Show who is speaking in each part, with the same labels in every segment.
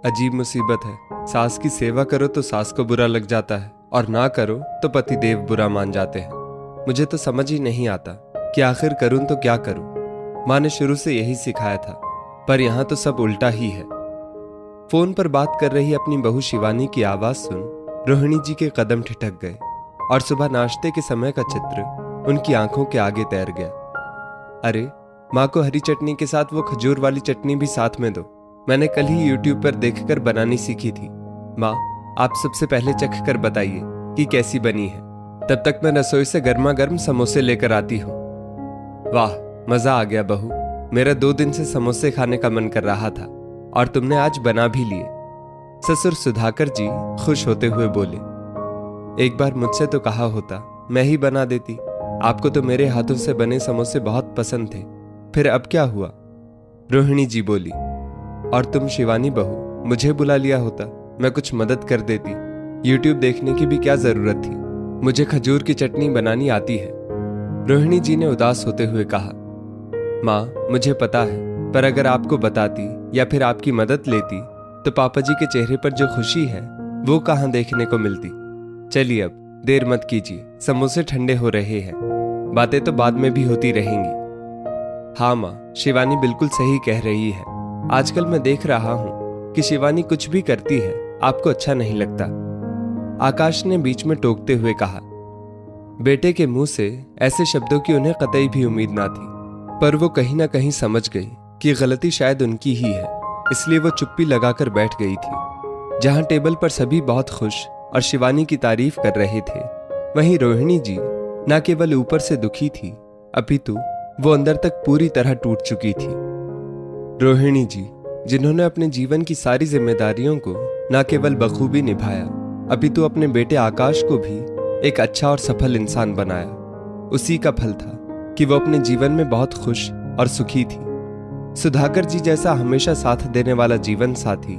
Speaker 1: अजीब मुसीबत है। सास की सेवा करो तो सास को बुरा लग जाता है और ना करो तो पतिदेव बुरा मान जाते हैं। मुझे तो समझ ही नहीं आता कि आखिर करूं तो क्या करूं। माँ ने शुरू से यही सिखाया था, पर यहाँ तो सब उल्टा ही है। फोन पर बात कर रही अपनी बहू शिवानी की आवाज सुन रोहिणी जी के कदम ठिठक गए और सुबह नाश्ते के समय का चित्र उनकी आंखों के आगे तैर गया। अरे, माँ को हरी चटनी के साथ वो खजूर वाली चटनी भी साथ में दो। मैंने कल ही YouTube पर देखकर बनानी सीखी थी। माँ, आप सबसे पहले चख कर बताइए कि कैसी बनी है। तब तक मैं रसोई से गर्मा गर्म समोसे लेकर आती हूँ। वाह, मजा आ गया बहू। मेरा 2 दिन से समोसे खाने का मन कर रहा था और तुमने आज बना भी लिए। ससुर सुधाकर जी खुश होते हुए बोले, एक बार मुझसे तो कहा होता, मैं ही बना देती। आपको तो मेरे हाथों से बने समोसे बहुत पसंद थे, फिर अब क्या हुआ? रोहिणी जी बोली, और तुम शिवानी बहू मुझे बुला लिया होता, मैं कुछ मदद कर देती। YouTube देखने की भी क्या जरूरत थी, मुझे खजूर की चटनी बनानी आती है। रोहिणी जी ने उदास होते हुए कहा, माँ मुझे पता है, पर अगर आपको बताती या फिर आपकी मदद लेती तो पापा जी के चेहरे पर जो खुशी है वो कहाँ देखने को मिलती। चलिए अब देर मत कीजिए, समोसे ठंडे हो रहे हैं, बातें तो बाद में भी होती रहेंगी। हाँ माँ, शिवानी बिल्कुल सही कह रही है। आजकल मैं देख रहा हूं कि शिवानी कुछ भी करती है आपको अच्छा नहीं लगता। आकाश ने बीच में टोकते हुए कहा। बेटे के मुंह से ऐसे शब्दों की उन्हें कतई भी उम्मीद ना थी, पर वो कहीं ना कहीं समझ गई कि गलती शायद उनकी ही है, इसलिए वो चुप्पी लगाकर बैठ गई थी। जहां टेबल पर सभी बहुत खुश और शिवानी की तारीफ कर रहे थे, वहीं रोहिणी जी न केवल ऊपर से दुखी थी, अपितु वो अंदर तक पूरी तरह टूट चुकी थी। रोहिणी जी, जिन्होंने अपने जीवन की सारी जिम्मेदारियों को न केवल बखूबी निभाया, अपितु अपने बेटे आकाश को भी एक अच्छा और सफल इंसान बनाया, उसी का फल था कि वो अपने जीवन में बहुत खुश और सुखी थी। सुधाकर जी जैसा हमेशा साथ देने वाला जीवन साथी,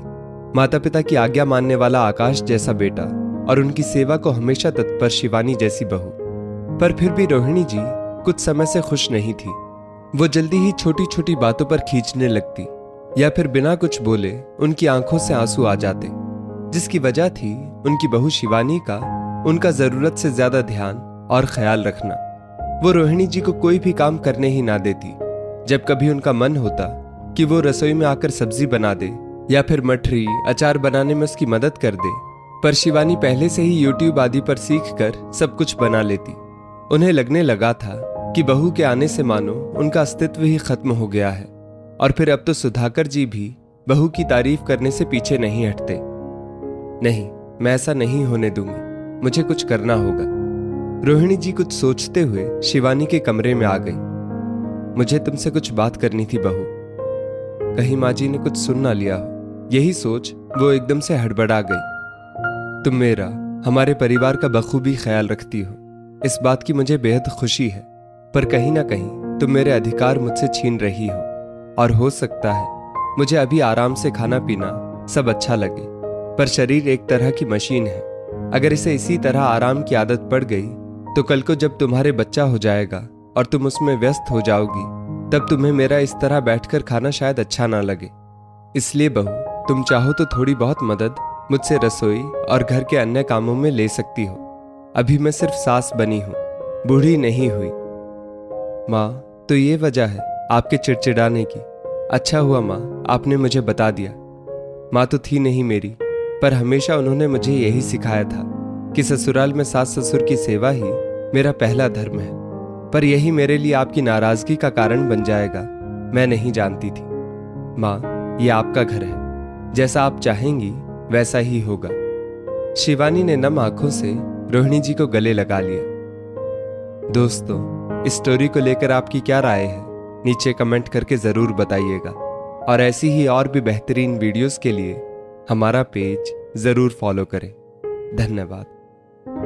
Speaker 1: माता पिता की आज्ञा मानने वाला आकाश जैसा बेटा और उनकी सेवा को हमेशा तत्पर शिवानी जैसी बहू। पर फिर भी रोहिणी जी कुछ समय से खुश नहीं थी। वो जल्दी ही छोटी छोटी बातों पर खींचने लगती या फिर बिना कुछ बोले उनकी आंखों से आंसू आ जाते, जिसकी वजह थी उनकी बहू शिवानी का उनका जरूरत से ज्यादा ध्यान और ख्याल रखना। वो रोहिणी जी को कोई भी काम करने ही ना देती। जब कभी उनका मन होता कि वो रसोई में आकर सब्जी बना दे या फिर मठरी अचार बनाने में उसकी मदद कर दे, पर शिवानी पहले से ही YouTube आदि पर सीख कर सब कुछ बना लेती। उन्हें लगने लगा था कि बहू के आने से मानो उनका अस्तित्व ही खत्म हो गया है। और फिर अब तो सुधाकर जी भी बहू की तारीफ करने से पीछे नहीं हटते। नहीं, मैं ऐसा नहीं होने दूंगी, मुझे कुछ करना होगा। रोहिणी जी कुछ सोचते हुए शिवानी के कमरे में आ गई। मुझे तुमसे कुछ बात करनी थी बहू, कहीं माँ जी ने कुछ सुन ना लिया हो, यही सोच वो एकदम से हड़बड़ा गई। तुम मेरा, हमारे परिवार का बखूबी ख्याल रखती हो, इस बात की मुझे बेहद खुशी है, पर कहीं ना कहीं तुम मेरे अधिकार मुझसे छीन रही हो। और हो सकता है मुझे अभी आराम से खाना पीना सब अच्छा लगे, पर शरीर एक तरह की मशीन है। अगर इसे इसी तरह आराम की आदत पड़ गई तो कल को जब तुम्हारे बच्चा हो जाएगा और तुम उसमें व्यस्त हो जाओगी, तब तुम्हें मेरा इस तरह बैठकर खाना शायद अच्छा ना लगे। इसलिए बहू, तुम चाहो तो थोड़ी बहुत मदद मुझसे रसोई और घर के अन्य कामों में ले सकती हो। अभी मैं सिर्फ सास बनी हूं, बूढ़ी नहीं हुई। माँ, तो ये वजह है आपके चिड़चिड़ाने की। अच्छा हुआ माँ, आपने मुझे बता दिया। माँ तो थी नहीं मेरी, पर हमेशा उन्होंने मुझे यही सिखाया था कि ससुराल में सास ससुर की सेवा ही मेरा पहला धर्म है। पर यही मेरे लिए आपकी नाराजगी का कारण बन जाएगा, मैं नहीं जानती थी। माँ, ये आपका घर है, जैसा आप चाहेंगी वैसा ही होगा। शिवानी ने नम आंखों से रोहिणी जी को गले लगा लिया। दोस्तों, इस स्टोरी को लेकर आपकी क्या राय है, नीचे कमेंट करके जरूर बताइएगा। और ऐसी ही और भी बेहतरीन वीडियोस के लिए हमारा पेज जरूर फॉलो करें। धन्यवाद।